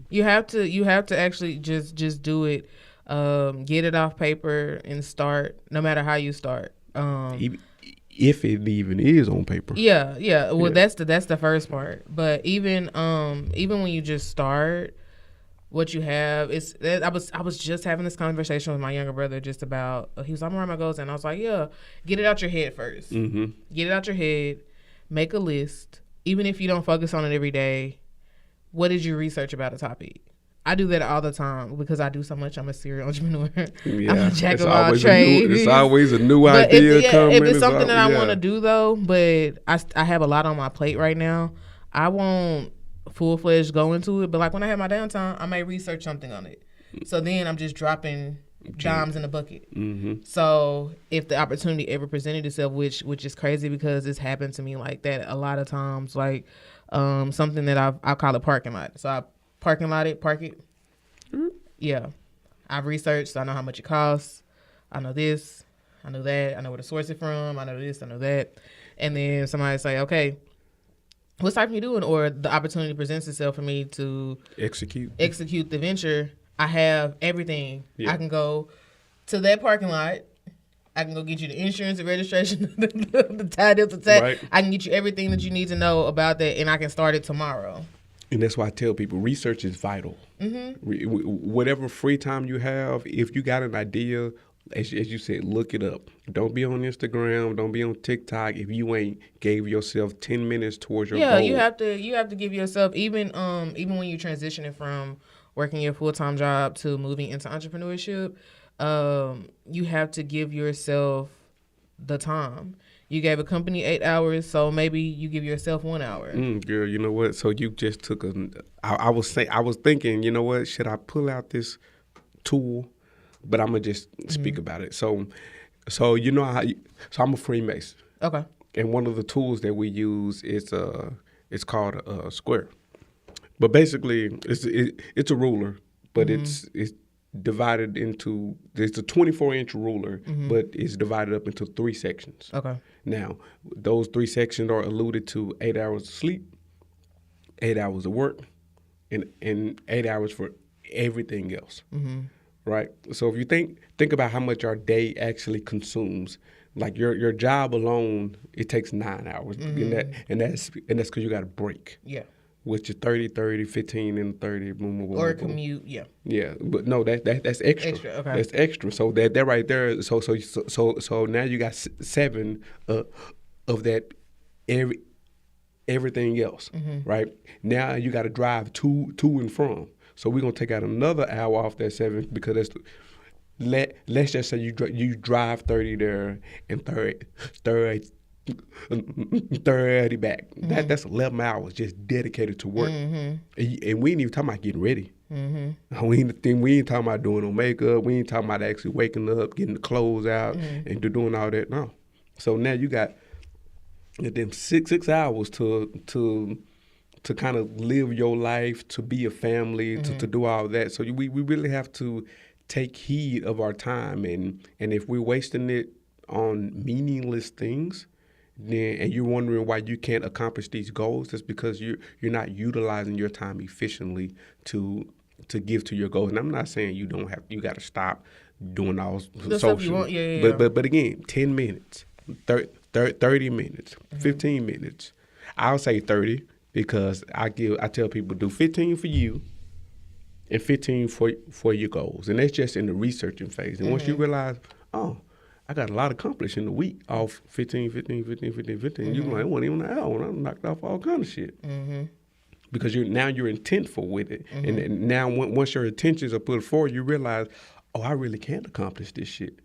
You have to actually just do it. Get it off paper and start, no matter how you start. Even if it even is on paper. Yeah. Well, Yeah. that's the first part. But even when you just start, what you have is I was just having this conversation with my younger brother just about he was like, I'm writing my goals, and I was like, yeah, get it out your head 1st. Mm-hmm. Get it out your head, make a list. Even if you don't focus on it every day, what did you research about a topic? I do that all the time because I do so much. I'm a serial entrepreneur. Yeah. I'm a jack It's of all always trades. it's always a new But idea coming. if it's something that I yeah. want to do though, but I have a lot on my plate right now, I won't full-fledged go into it. But like when I have my downtime, I may research something on it. So then I'm just dropping dimes in the bucket. Mm-hmm. So if the opportunity ever presented itself, which is crazy because it's happened to me like that a lot of times, like something that I call it parking lot. So I park it. Mm-hmm. Yeah. I've researched, so I know how much it costs. I know this, I know that, I know where to source it from, I know this, I know that. And then somebody say, okay, what's type you doing? Or the opportunity presents itself for me to execute the venture. I have everything. Yeah. I can go to that parking lot. I can go get you the insurance, the registration, the title, the tax. Right. I can get you everything that you need to know about that, and I can start it tomorrow. And that's why I tell people research is vital. Mm-hmm. Whatever free time you have, if you got an idea, as you said, look it up. Don't be on Instagram. Don't be on TikTok if you ain't gave yourself 10 minutes towards your goal. Yeah, you have to give yourself, even when you're transitioning from working your full-time job to moving into entrepreneurship, you have to give yourself the time. You gave a company 8 hours, so maybe you give yourself 1 hour. Girl, you know what? So you just took I was thinking, you know what? Should I pull out this tool? But I'm gonna just speak about it. So you know how? So I'm a Freemason. Okay. And one of the tools that we use is it's called a square. But basically, it's a ruler, but it's divided into, it's a 24-inch ruler, but it's divided up into 3 sections. Okay. Now, those 3 sections are alluded to 8 hours of sleep, 8 hours of work, and 8 hours for everything else. Right? So if you think about how much our day actually consumes, like your job alone, it takes 9 hours, and that's because you got a break. Yeah. Which is 30, 15, and 30. Boom, boom, boom, Or a boom. commute. Yeah. Yeah, but no, that's extra. Extra, okay. That's extra. So that right there. So now you got 7 of that everything else, right? Now you got to drive to and from. So we're gonna take out another hour off that 7 because that's. Let's just say you drive 30 there and 30 back. That's 11 hours just dedicated to work. And we ain't even talking about getting ready. We ain't talking about doing no makeup. We ain't talking about actually waking up, getting the clothes out, and doing all that. No. So now you got them 6 hours to kind of live your life, to be a family, to do all that. So we really have to take heed of our time, and if we're wasting it on meaningless things, then and you're wondering why you can't accomplish these goals, that's because you're not utilizing your time efficiently to give to your goals. And I'm not saying you got to stop doing all The social. stuff you want, yeah. But again, 10 minutes, 30 minutes, 15 minutes. I'll say 30 because I tell people do 15 for you and 15 for your goals. And that's just in the researching phase. And once you realize, oh, I got a lot accomplished in a week off 15. You're like, it wasn't even an hour. I knocked off all kind of shit. Because you're intentful with it. And now once your intentions are put forward, you realize, oh, I really can't accomplish this shit.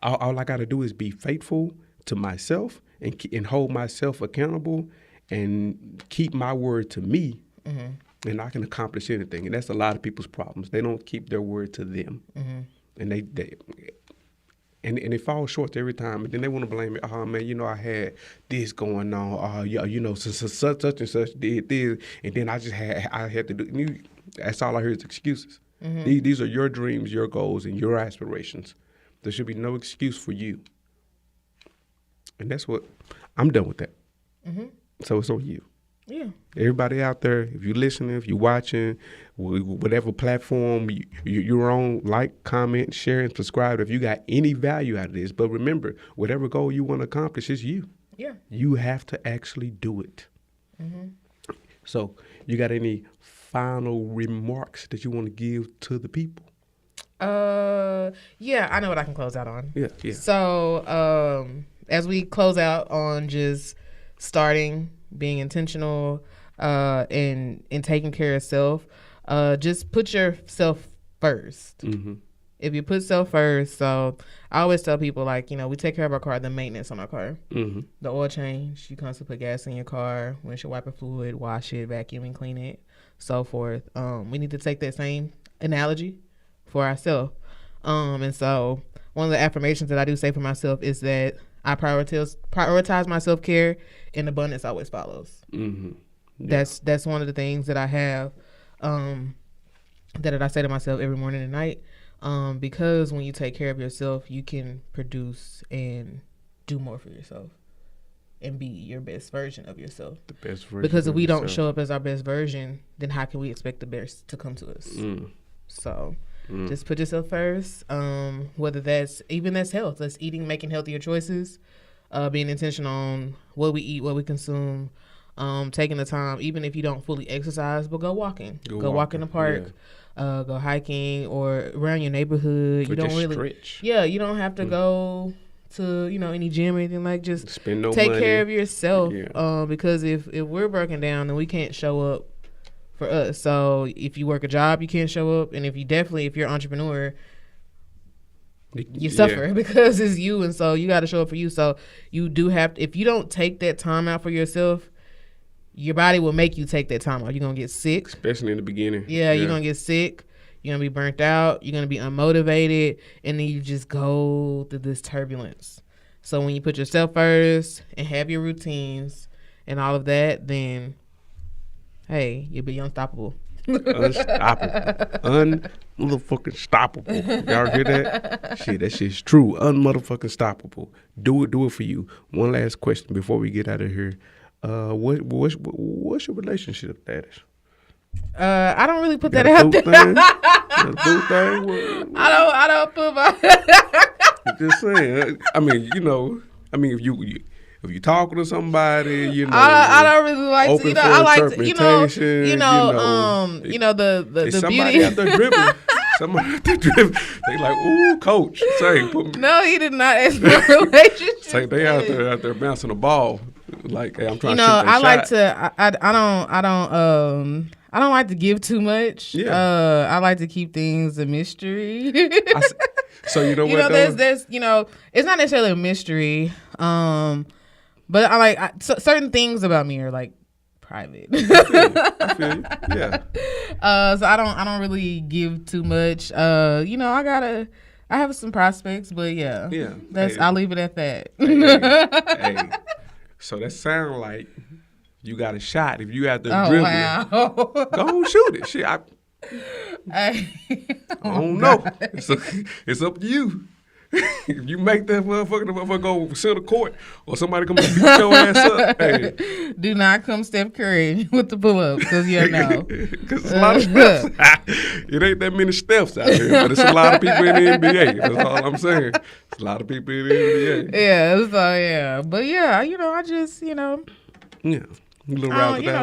All I got to do is be faithful to myself and hold myself accountable and keep my word to me. And I can accomplish anything. And that's a lot of people's problems. They don't keep their word to them. And they fall short every time. And then they want to blame me. Oh, man, I had this going on. Oh, such and such did this. And then I had to do. That's all I hear is excuses. These are your dreams, your goals, and your aspirations. There should be no excuse for you. And that's what, I'm done with that. So it's on you. Yeah. Everybody out there, if you're listening, if you're watching, whatever platform you're on, like, comment, share, and subscribe if you got any value out of this. But remember, whatever goal you want to accomplish is you. Yeah. You have to actually do it. So, you got any final remarks that you want to give to the people? Yeah, I know what I can close out on. Yeah. So, as we close out on just starting, being intentional, and taking care of self, just put yourself first. Mm-hmm. If you put self first, so I always tell people, like, we take care of our car, the maintenance on our car, Mm-hmm. the oil change, you constantly put gas in your car, windshield wiper fluid, wash it, vacuum and clean it, so forth. We need to take that same analogy for ourselves. And so one of the affirmations that I do say for myself is that I prioritize my self-care, and abundance always follows. Mm-hmm. Yeah. That's one of the things that I have, that I say to myself every morning and night. Because when you take care of yourself, you can produce and do more for yourself and be your best version of yourself. The best version. Because if of we don't yourself. show up as our best version, then how can we expect the best to come to us? So just put yourself first. Whether that's health, that's eating, making healthier choices, being intentional on what we eat, what we consume, taking the time, even if you don't fully exercise, but go walking. Go walk in the park. Yeah. Go hiking or around your neighborhood. Or You don't just really stretch. Yeah, you don't have to go to any gym or anything. Like, just Spend no take money. care of yourself. Yeah. Because if we're broken down, then we can't show up for us. So if you work a job, you can't show up, and if you're an entrepreneur, you suffer because it's you, and so you got to show up for you. So you do have to, if you don't take that time out for yourself, your body will make you take that time out. You're going to get sick. Especially in the beginning. Yeah, you're going to get sick. You're going to be burnt out. You're going to be unmotivated. And then you just go through this turbulence. So when you put yourself first and have your routines and all of that, then, hey, you'll be unstoppable. Unstoppable. Motherfucking stoppable. Y'all hear that? Shit, that shit's true. Unmotherfucking stoppable. Do it for you. One last question before we get out of here. What's your relationship status? I don't really put that Got a out there. boo thing? What? I don't put my. Just saying. I mean, if you talking to somebody, I don't really like to. open for I like to. interpretation, The somebody beauty. out there dribbling. Somebody out there dribbling. They like, ooh, coach. Say, put me. No, he did not ask for a relationship. Say they out there bouncing the ball. Like, hey, I'm trying to shoot I that like shot. to. I don't like to give too much. Yeah. I like to keep things a mystery. So you know what? There's it's not necessarily a mystery. But I like certain things about me are like private. I feel you. Yeah. So I don't really give too much. I have some prospects, but yeah. Yeah. I'll leave it at that. Hey. So that sound like you got a shot. If you out there dribbling, Wow. go and shoot it. Shit, I Hey. don't know. It's up to you. If you make that motherfucker go center court or somebody come and beat your ass up, hey. Do not come Steph Curry with the pull-up because you know. Because it's a lot of steps. It ain't that many steps out here, but it's a lot of people in the NBA. That's all I'm saying. It's a lot of people in the NBA. Yeah, so yeah. But yeah, I just, Yeah. A little I razzle don't,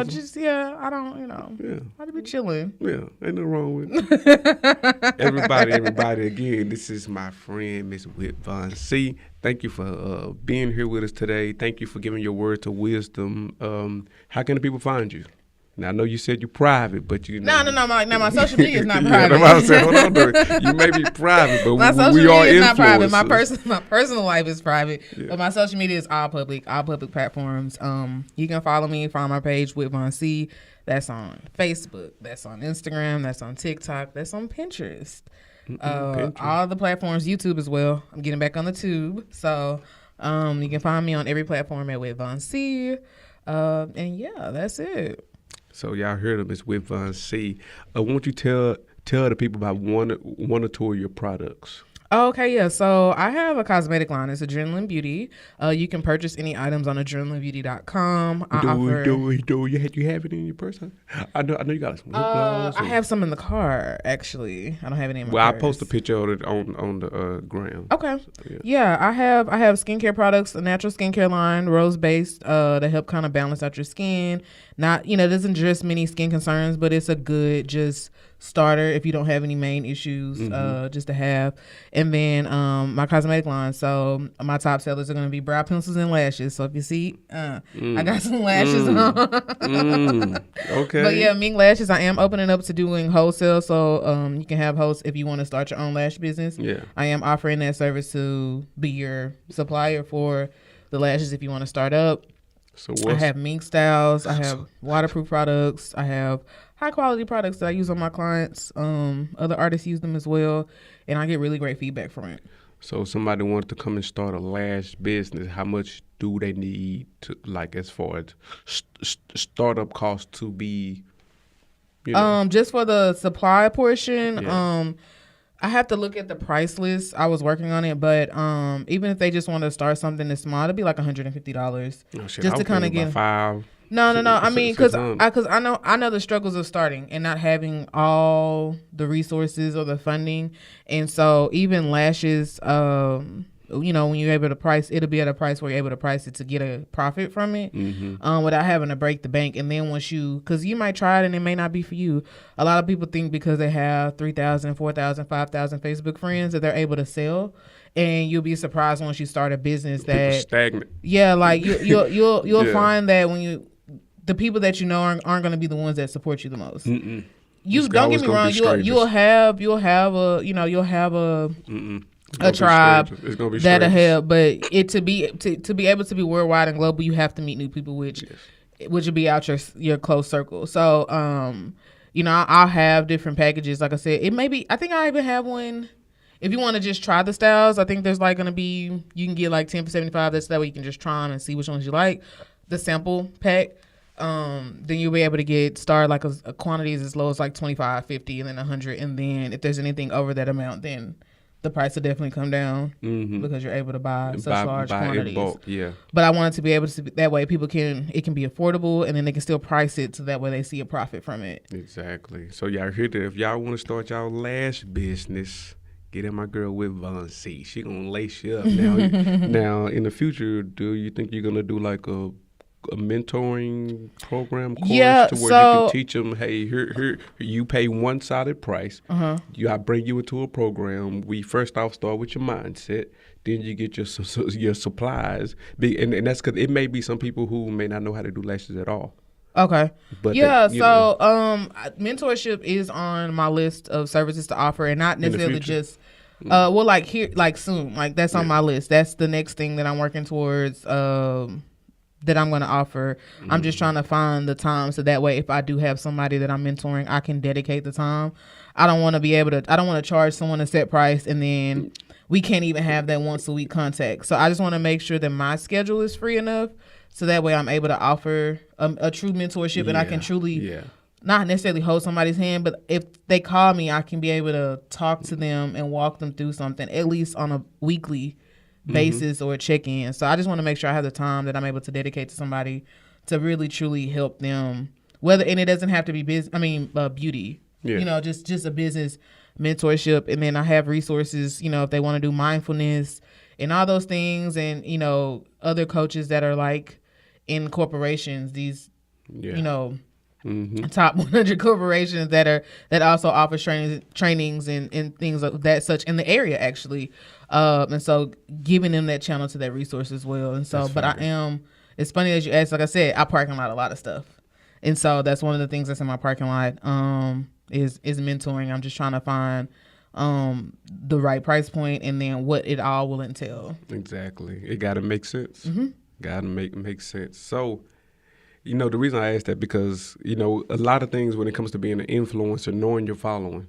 I don't, Yeah. I'd be chilling. Yeah, ain't nothing wrong with it. Everybody, again, this is my friend, Miss WhitVonC. Thank you for being here with us today. Thank you for giving your word to wisdom. How can the people find you? Now, I know you said you're private, but you know. No, my social media is not Yeah, private. that's what I said. Hold on, though. You may be private, but My social we are media is not private. My influencers. personal life is private, Yeah. but my social media is all public platforms. You can follow me, find my page WhitVonC. That's on Facebook. That's on Instagram. That's on TikTok. That's on Pinterest. Pinterest. All the platforms, YouTube as well. I'm getting back on the tube, so you can find me on every platform at WhitVonC. And yeah, that's it. So y'all heard of Miss WhitVonC. Won't you tell the people about one or two of your products? Okay, yeah. So I have a cosmetic line. It's Adrenaline Beauty. You can purchase any items on adrenalinbeauty.com. I offer. You have it in your purse? Huh? I know you got some lip gloss. I have some in the car. Actually, I don't have any in my Well, I purse. post a picture of it on the gram. Okay. Yeah. Yeah, I have skincare products, a natural skincare line, rose based, to help kind of balance out your skin. Not, it doesn't address many skin concerns, but it's a good just starter if you don't have any main issues, just to have. And then my cosmetic line. So my top sellers are going to be brow pencils and lashes. So if you see, I got some lashes on. Okay. But yeah, Mink Lashes, I am opening up to doing wholesale. So you can have hosts if you want to start your own lash business. Yeah. I am offering that service to be your supplier for the lashes if you want to start up. So I have mink styles. I have waterproof products. I have high quality products that I use on my clients. Other artists use them as well, and I get really great feedback from it. So if somebody wanted to come and start a lash business, how much do they need to, like, as far as startup costs to be? Just for the supply portion, Yeah. I have to look at the price list. I was working on it, but even if they just want to start something that's small, it'd be like $150 just to kind of get. $5. No. I mean, because $600. I know the struggles of starting and not having all the resources or the funding, and so even lashes, when you're able to price, it'll be at a price where you're able to price it to get a profit from it, without having to break the bank. And then because you might try it and it may not be for you. A lot of people think because they have 3,000, 4,000, 5,000 Facebook friends that they're able to sell. And you'll be surprised once you start a business that People stagnant. Yeah, like you'll Yeah. find that the people that you know aren't going to be the ones that support you the most. Mm-mm. You It's don't always get me gonna wrong. be You'll strangers. have a Mm-mm. It's a gonna be tribe strangers. It's gonna be that'll strangers. help, but it to be able to be worldwide and global, you have to meet new people, which would be out your close circle. So I'll have different packages. Like I said, it may be. I think I even have one. If you want to just try the styles, I think there's like going to be, you can get like 10 for 75. That's that way you can just try them and see which ones you like. The sample pack. Then you'll be able to start like a quantities as low as like 25, 50, and then 100. And then if there's anything over that amount, then the price will definitely come down because you're able to buy such large quantities. In bulk, yeah. But I want it to be able to, that way it can be affordable, and then they can still price it so that way they see a profit from it. Exactly. So y'all hear that? If y'all want to start y'all lash business, get in my girl WhitVonC. She gonna lace you up. Now in the future, do you think you're gonna do like a mentoring program course to where you can teach them, hey, here you pay one solid price. I bring you into a program. We first off start with your mindset. Then you get your supplies. And that's because it may be some people who may not know how to do lashes at all. Okay. But mentorship is on my list of services to offer, and not necessarily just soon. Like that's on my list. That's the next thing that I'm working towards. That I'm going to offer. I'm just trying to find the time so that way if I do have somebody that I'm mentoring, I can dedicate the time. I don't want to charge someone a set price and then we can't even have that once a week contact. So I just want to make sure that my schedule is free enough so that way I'm able to offer a true mentorship and I can truly not necessarily hold somebody's hand, but if they call me, I can be able to talk to them and walk them through something, at least on a weekly basis or a check-in. So I just want to make sure I have the time that I'm able to dedicate to somebody to really truly help them, and it doesn't have to be beauty, just a business mentorship. And then I have resources, if they want to do mindfulness and all those things, and other coaches that are like in corporations, these top 100 corporations that also offers trainings and things of that such in the area actually, and so giving them that channel to that resource as well. And so, it's funny that you asked. Like I said, I parking lot a lot of stuff, and so that's one of the things that's in my parking lot. Is mentoring. I'm just trying to find the right price point and then what it all will entail. Exactly, it got to make sense. Got to make sense. So. The reason I asked that because, a lot of things when it comes to being an influencer, knowing your following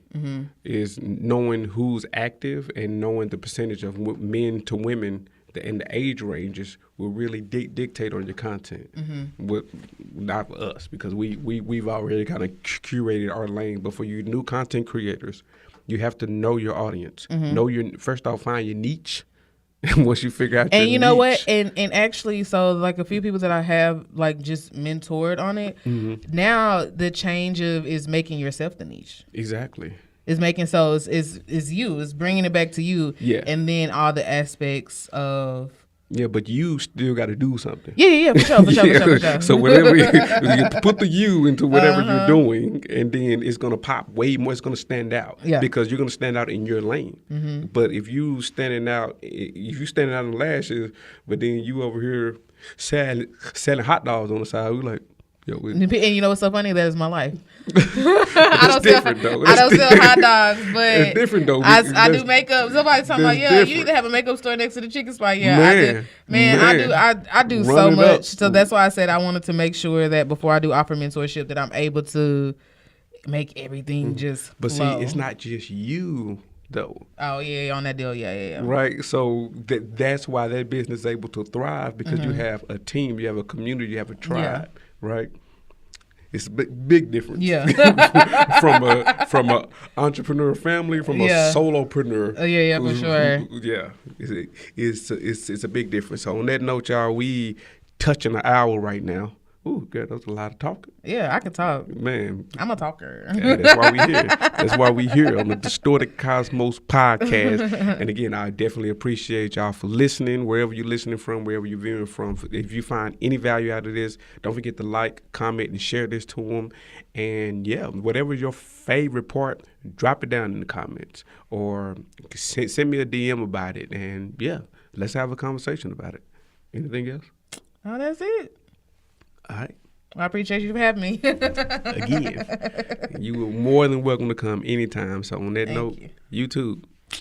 is knowing who's active and knowing the percentage of men to women and the age ranges will really dictate on your content. Not for us because we've already kind of curated our lane. But for you new content creators, You have to know your audience. Mm-hmm. First off, find your niche. And once you figure out your And you know niche, what? And actually, so like a few people that I have like just mentored on it, now the change is making yourself the niche. exactly. It's making so it's you. It's bringing it back to you. Yeah. And then all the aspects of. Yeah, but you still got to do something. Yeah, for sure. So whatever you put the you into whatever you're doing, and then it's gonna pop way more. It's gonna stand out. Yeah. Because you're gonna stand out in your lane. But if you standing out in the lashes, but then you over here selling hot dogs on the side, we're like, yo, And you know what's so funny? That is my life. it's different though. I don't sell hot dogs, but It's different though. I do makeup. Somebody talking about, that's you need to have a makeup store next to the chicken spot. Yeah, Man, I do Run so it much. up. So that's why I said I wanted to make sure that before I do offer mentorship that I'm able to make everything just But flow. see, it's not just you though. Oh yeah, on that deal, yeah. Right, so that's why that business is able to thrive because you have a team, you have a community, you have a tribe, right? It's a big difference. Yeah. from a entrepreneur family, from a solopreneur. Yeah, for sure. Yeah, it's a big difference. So on that note, y'all, we touching an hour right now. Ooh, good. That was a lot of talking. Yeah, I can talk. Man. I'm a talker. Yeah, that's why we here. That's why we here on the Distorted Cosmos podcast. And again, I definitely appreciate y'all for listening, wherever you're listening from, wherever you're viewing from. If you find any value out of this, don't forget to like, comment, and share this to them. And yeah, whatever is your favorite part, drop it down in the comments or send me a DM about it. And yeah, let's have a conversation about it. Anything else? Oh, that's it. All right. Well, I appreciate you for having me. Again, you are more than welcome to come anytime. So on that note, you. YouTube.